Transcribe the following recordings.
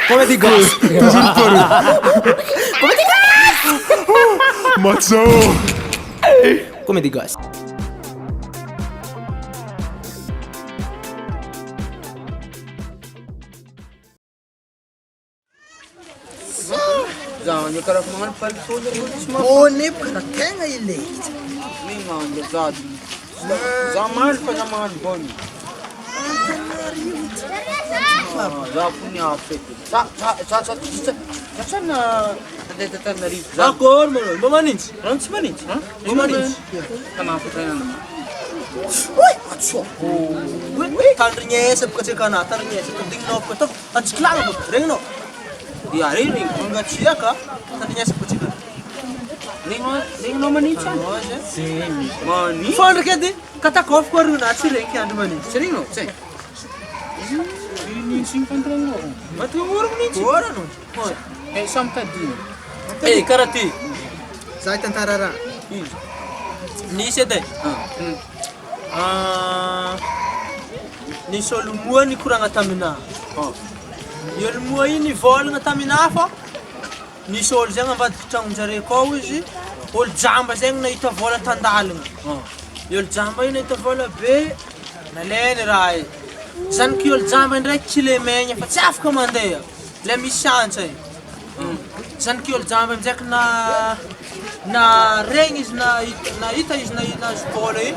Comedie gasy. Toujours pareil. Comedie gasy. Macho. Comedie gasy. Jangan yo kara mangan palsonya semua. Oh, ni pernah tengah ini. Mingan yo zat. Zaman panyaman boni. Ya punya apa itu? Sana ada dari. Zakor, mamanis. Ranch manis. Mamanis. Kenapa saya? Woi, acho. Woi, tandanya seperti kana, tandanya seperti no, betul. Anjing lang, reno. Di hari ini, enggak siapa? Tandanya seperti kana. Ning no manica. Sim. Mani. Fonder kedi, kata kof koru na sireng kya manis. Sering no, cek. Ini simpan terang no. Mati orang ni. Orang no. Sampai di. Karati. Saya tentara. Ni sedai. Ni solumua ni kurang atamina. Yolumua ini vol ngatamina fa. Ni sol zeng abat kitang jare ko izi. Ol jamba zeng na ita vola tandaleng. Yol jamba ini ita vola be na len rai. San ki yol jamba ndrek chile menya fa tsaf komande. Le mi chance. San ki yol jamba zek na ring is na ita is na skole.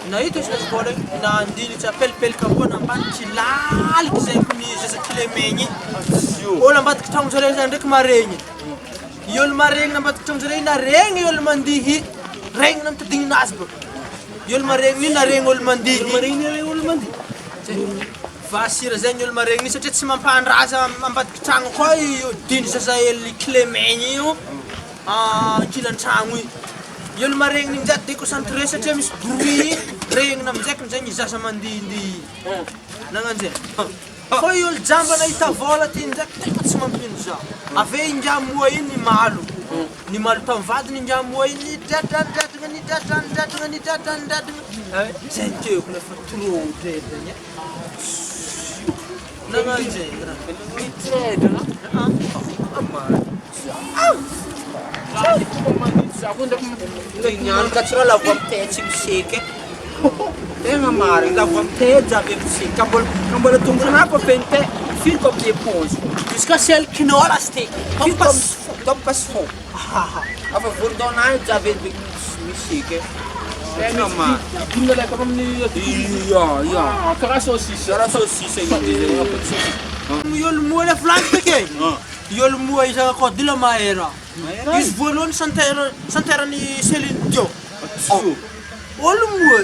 Na ita is na skole na ndini cha pel kapona banchi lal kizay kuni zesa chile menyi. Ola mbat kitang jare zan ndek marenyi. Yol mareng na mbat kitang jare na reng yol mandihi. Reng nam tading nasbo. Yol mareng ni na reng ol mandihi. Mareng ni reng ol mandi. Fasir zan yol mareng ni sa tet simampan rasa mbat kitang ko din sa el klemenyi yo. Kilan changui. Yol mareng ni jat de ko santre sa temis duri. Reng nam zek zan isa mandi ndi. Nangan je. Foi yol jamba na ita vola tin zek tet simampin sa. Ave inja mua ini malu. Ni malu tamvad ni inja mua ini datan. Sente eu kule faturo dedenya. Nangan je. Ni trade no. Aku ndak nyan kacra la bom te chim sheke. Tenga mare la bom te jabe si kambol tunggu na pa pente fil kom de ponge. Iska sel kinola ste. Kompas fo. Apa fundona jabe mi sheke. Tenga mare. Bunda la kamam ni. Iya. Kara sosis. Yol mua le flank peke. Yol mua isa ko dila maera. Is volon santera ni selin jo. Ol mua.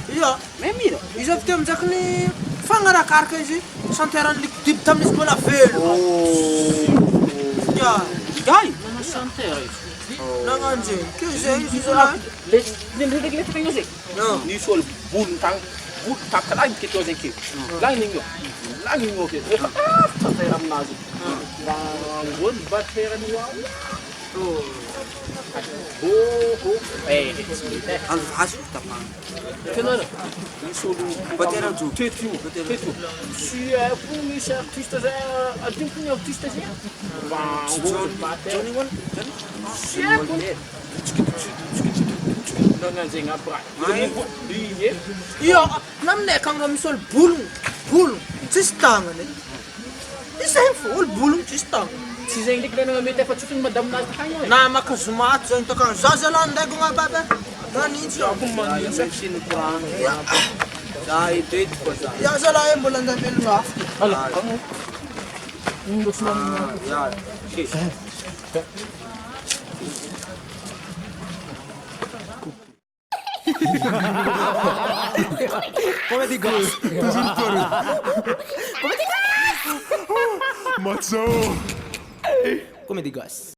Iya. Memira. Isa tem jakni fangara karka isi santera lik dip tamis bola fel. Ya. Gai, mana santera. Nanganje. Ke isa. Ni tengo sih. Ni sol bun tak lain kita zeki. Lain ningo. Lain ningo ke. Saya ram nazi. Bun bat heran wa. Al hasu tapan. Kenapa? Ni sol batera tu. Tetu. Si pun ni saya artista saya, ada punya artista saya. Johnny one. Siapa? Dengan zinga berat. Ini. Iya, namne kang ram sol bulung. Cistang ne. Isa full bulung cistang. Si Zeng dik na may tefa chutin madam na tayo. Na makazumat sa ito kang zazalan dago nga baba. Nani siya. Yung section kurang. Dahil date ko sa. Ya zalayan bulan da belwa. Ala. Indus lang. Yeah. Comedie gasy. Toujours pareil. Comedie gasy. Macho. Comedie gasy.